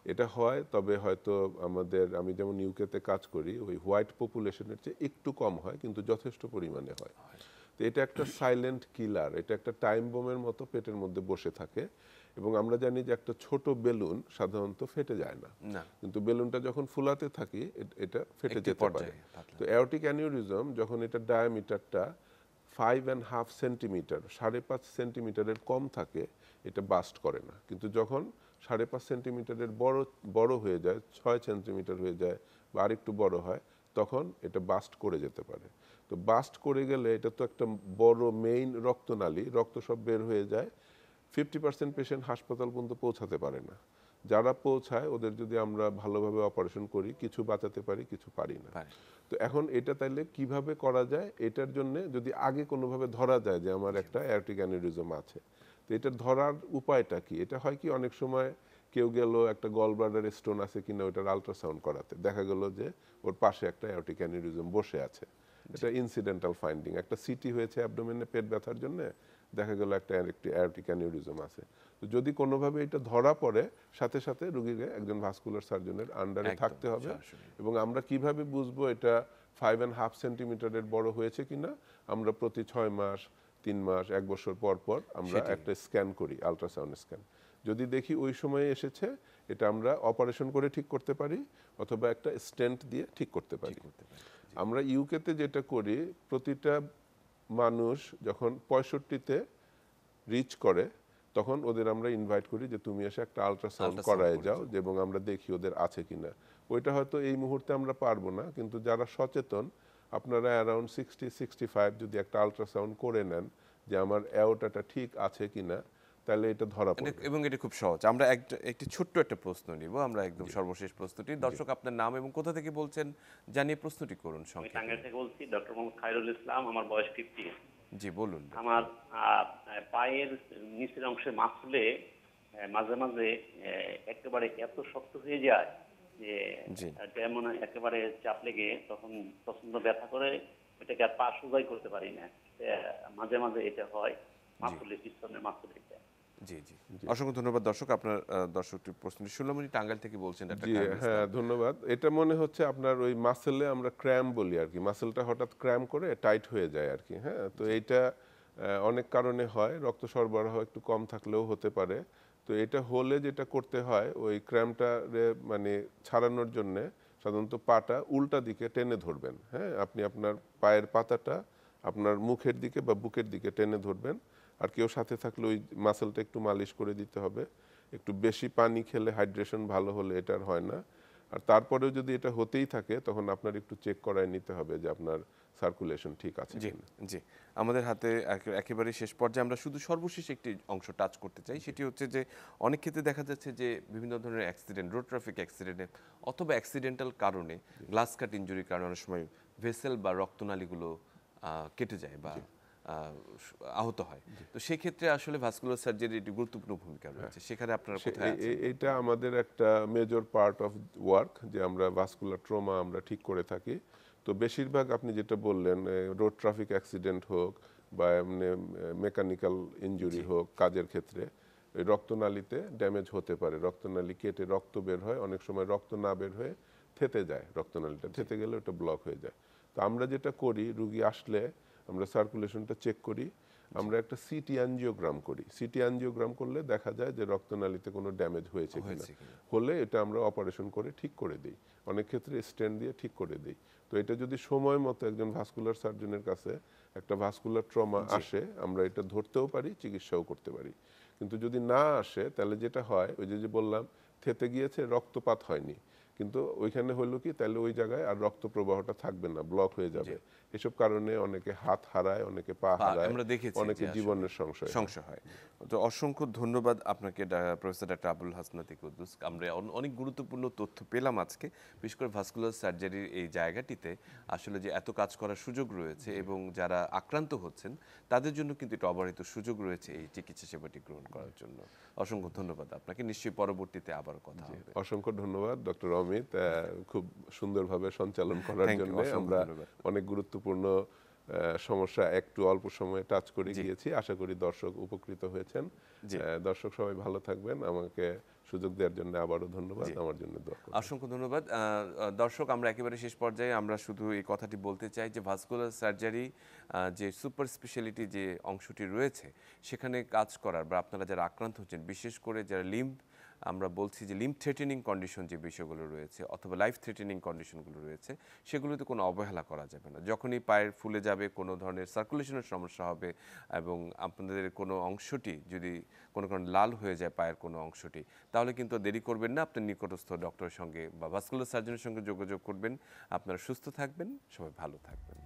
এটা হয়, তবে হয়তো আমি যেমন ইউকেতে কাজ করি, ওই হোয়াইট পপুলেশনের চেয়ে একটু কম হয়, কিন্তু যথেষ্ট পরিমাণে হয়। তো এটা একটা সাইলেন্ট কিলার, এটা একটা টাইম বোমের মতো পেটের মধ্যে বসে থাকে। এবং আমরা জানি যে একটা ছোট বেলুন সাধারণত ফেটে যায় না, কিন্তু বেলুনটা যখন ফুলাতে থাকি এটা ফেটে যেতে পারে। তো অ্যাওর্টিক অ্যানিউরিজম যখন এটা ডায়ামিটারটা 5.5 সেন্টিমিটার, 5.5 সেন্টিমিটারের কম থাকে, এটা বাস্ট করে না। কিন্তু যখন 5.5 সেন্টিমিটারের বড় হয়ে যায়, 6 সেন্টিমিটার হয়ে যায় বা আরেকটু বড় হয়, তখন এটা বাস্ট করে যেতে পারে। তো বাস্ট করে গেলে এটা তো একটা বড় মেইন রক্তনালী, রক্ত সব বের হয়ে যায়। 50% পেশেন্ট হাসপাতাল পর্যন্ত পৌঁছাতে পারে না। যারা পৌঁছায় ওদের যদি আমরা ভালোভাবে অপারেশন করি, কিছু বাঁচাতে পারি, কিছু পারি না। তো এখন এটা তাইলে কিভাবে করা যায়? এটার জন্য যদি আগে কোনোভাবে ধরা যায় যে আমার একটা অ্যাওর্টিক অ্যানিউরিজম আছে, তো এটা ধরার উপায়টা কি? এটা হয় কি, অনেক সময় কেউ গেল একটা গল ব্লাডার স্টোন আছে কিনা ওটার আলট্রাসাউন্ড করাতে, দেখা গেল যে ওর পাশে একটা অ্যাওর্টিক অ্যানিউরিজম বসে আছে। এটা ইনসিডেন্টাল ফাইন্ডিং। একটা সিটি হয়েছে অ্যাবডোমেনে পেট ব্যথার জন্য, দেখা গেল একটা অ্যাওর্টিক অ্যানিউরিজম আছে। তো যদি কোনোভাবে এটা ধরা পড়ে, সাথে সাথে রোগীকে একজন ভাস্কুলার সার্জনের আন্ডারে থাকতে হবে। এবং আমরা কিভাবে বুঝবো এটা 5.5 সেন্টিমিটারের বড় হয়েছে কিনা? আমরা প্রতি 6 মাস, 3 মাস, 1 বছর পর পর আমরা একটা স্ক্যান করি, আলট্রাসাউন্ড স্ক্যান। যদি দেখি ওই সময়ে এসেছে, এটা আমরা অপারেশন করে ঠিক করতে পারি, অথবা একটা স্টেন্ট দিয়ে ঠিক করতে পারি। আমরা ইউকেতে যেটা করি, প্রতিটা মানুষ যখন 65-তে রিচ করে, তখন ওদের আমরা ইনভাইট করি যে তুমি এসে একটা আলট্রাসাউন্ড করায় যাও, এবং আমরা দেখি ওদের আছে কিনা। ওইটা হয়তো এই মুহূর্তে আমরা পারবো না, কিন্তু যারা সচেতন, আপনারা অ্যারাউন্ড 60-65 যদি একটা আলট্রাসাউন্ড করে নেন যে আমার অ্যাওর্টাটা ঠিক আছে কিনা, তাহলে এটা ধরা পড়বে। এবং এটা খুব সহজ। আমরা একটি ছোট্ট একটা প্রশ্ন নিব, আমরা একদম সর্বশেষ প্রশ্নটি। দর্শক, আপনার নাম এবং কোথা থেকে বলছেন জানিয়ে প্রশ্নটি করুন। আমি টাঙ্গাইল থেকে বলছি, ডক্টর মোহাম্মদ খায়রুল ইসলাম, আমার বয়স 50। জি, বলুন। আমার পায়ের নিচের অংশে মাসলে মাঝে মাঝে একেবারে এত শক্ত হয়ে যায় যে যেমন একেবারে চাপ লেগে তখন প্রচন্ড ব্যথা করে, এটাকে আর পা সোজাই করতে পারি না। মাঝে মাঝে এটা হয়, মাসলে, পিছনের মাসলে। জি জি, অসংখ্য ধন্যবাদ। দর্শক, আপনার দর্শকটির প্রশ্নটি শুনলাম। উনি টাঙ্গাইল থেকে বলছেন। জি হ্যাঁ, ধন্যবাদ। এটা মনে হচ্ছে আপনার ওই মাসেলে আমরা ক্র্যাম বলি আর কি, মাসেলটা হঠাৎ ক্র্যাম করে টাইট হয়ে যায় আর কি। হ্যাঁ, তো এইটা অনেক কারণে হয়, রক্ত সরবরাহ একটু কম থাকলেও হতে পারে। তো এটা হলে যেটা করতে হয়, ওই ক্র্যামটা মানে ছাড়ানোর জন্য সাধারণত পাটা উল্টা দিকে টেনে ধরবেন। হ্যাঁ, আপনি আপনার পায়ের পাতাটা আপনার মুখের দিকে বা বুকের দিকে টেনে ধরবেন। আর কেউ সাথে থাকলে ওই মাসেলটা একটু মালিশ করে দিতে হবে। একটু বেশি পানি খেলে, হাইড্রেশন ভালো হলে এটা আর হয় না। আর তারপরেও যদি এটা হতেই থাকে, তখন আপনার একটু চেক করায় নিতে হবে যে আপনার সার্কুলেশন ঠিক আছে কিনা। জি, আমাদের হাতে একেবারে শেষ পর্যায়ে আমরা শুধু সর্বশেষ একটি অংশ টাচ করতে চাই। সেটি হচ্ছে যে অনেক ক্ষেত্রে দেখা যাচ্ছে যে বিভিন্ন ধরনের অ্যাক্সিডেন্ট, রোড ট্রাফিক অ্যাক্সিডেন্টে অথবা অ্যাক্সিডেন্টাল কারণে, গ্লাস কাট ইনজুরির কারণে অনেক সময় ভেসেল বা রক্তনালীগুলো কেটে যায় বা আহত হয়। তো সেই ক্ষেত্রে আসলে ভাস্কুলার সার্জারি একটি গুরুত্বপূর্ণ ভূমিকা রয়েছে। সেখানে আপনারা কোথায় আছেন? এটা আমাদের একটা মেজর পার্ট অফ ওয়ার্ক, যে আমরা ভাস্কুলার ট্রমা আমরা ঠিক করে থাকি। তো বেশিরভাগ আপনি যেটা বললেন, রোড ট্রাফিক অ্যাক্সিডেন্ট হোক বা এমনি মেকানিক্যাল ইনজুরি হোক, কাজের ক্ষেত্রে রক্তনালীতে ড্যামেজ হতে পারে। রক্তনালী কেটে রক্ত বের হয়, অনেক সময় রক্ত না বের হয়ে থেতে যায়, রক্তনালীটা থেতে গেলে ওটা ব্লক হয়ে যায়। তো আমরা যেটা করি, রুগী আসলে আমরা সার্কুলেশনটা চেক করি, আমরা একটা সিটি অ্যাঞ্জিওগ্রাম করি। সিটি অ্যাঞ্জিওগ্রাম করলে দেখা যায় যে রক্তনালীতে কোনো ড্যামেজ হয়েছে কিনা। হলে এটা আমরা অপারেশন করে ঠিক করে দিই, অনেক ক্ষেত্রে স্টেন্ট দিয়ে ঠিক করে দিই। তো এটা যদি সময় মতো একজন ভাস্কুলার সার্জনের কাছে একটা ভাস্কুলার ট্রমা আসে, আমরা এটা ধরতেও পারি, চিকিৎসাও করতে পারি। কিন্তু যদি না আসে, তাহলে যেটা হয়, ওই যে বললাম থেতে গিয়েছে, রক্তপাত হয়নি, কিন্তু ওইখানে হলো কি, তাহলে ওই জায়গায় আর রক্ত প্রবাহটা থাকবে না, ব্লক হয়ে যাবে। এসব কারণে অনেকে হাত হারায়, অনেকে পা হারায়, অনেকে জীবনের সংশয় হয়। তো অসংখ্য ধন্যবাদ আপনাকে প্রফেসর ডক্টর আবুল হাসনাত কুদ্দুস। আমরা অনেক গুরুত্বপূর্ণ তথ্য পেলাম আজকে, বিশেষ করে ভাস্কুলার সার্জারির এই জায়গাটিতে আসলে যে এত কাজ করার সুযোগ রয়েছে এবং যারা আক্রান্ত হচ্ছেন তাদের জন্য কিন্তু এটা অবারিত সুযোগ রয়েছে এই চিকিৎসা সেবাটি গ্রহণ করার জন্য। অসংখ্য ধন্যবাদ আপনাকে। নিশ্চয়ই পরবর্তীতে আবার কথা হবে। অসংখ্য ধন্যবাদ ডক্টর অমিত, খুব সুন্দরভাবে সঞ্চালন করার Thank you, জন্য। অসংখ্য আমরা ধন্যবাদ। অনেক গুরুত্বপূর্ণ সমস্যা একটু অল্প সময়ে টাচ করে জি। গিয়েছি। আশা করি দর্শক উপকৃত হয়েছেন। জি। দর্শক সবাই ভালো থাকবেন। আমাকে সুযোগ দেওয়ার জন্য আবারও ধন্যবাদ। জি। আমার জন্য দোয়া করবেন। অসংখ্য ধন্যবাদ। দর্শক, আমরা একেবারে শেষ পর্যায়ে আমরা শুধু এই কথাটি বলতে চাই যে ভাস্কুলার সার্জারি যে সুপার স্পেশালিটি যে অংশটি রয়েছে সেখানে কাজ করার বা আপনারা যারা আক্রান্ত হচ্ছেন, বিশেষ করে যারা আমরা বলছি যে লিম্ব থ্রেটেনিং কন্ডিশন যে বিষয়গুলো রয়েছে অথবা লাইফ থ্রেটেনিং কন্ডিশনগুলো রয়েছে, সেগুলোতে কোনো অবহেলা করা যাবে না। যখনই পায়ের ফুলে যাবে, কোনো ধরনের সার্কুলেশনের সমস্যা হবে এবং আপনাদের কোনো অংশটি যদি কোনো কারণে লাল হয়ে যায় পায়ের কোনো অংশটি, তাহলে কিন্তু দেরি করবেন না, আপনার নিকটস্থ ডক্টরের সঙ্গে বা ভাস্কুলার সার্জনের সঙ্গে যোগাযোগ করবেন। আপনারা সুস্থ থাকবেন, সবাই ভালো থাকবেন।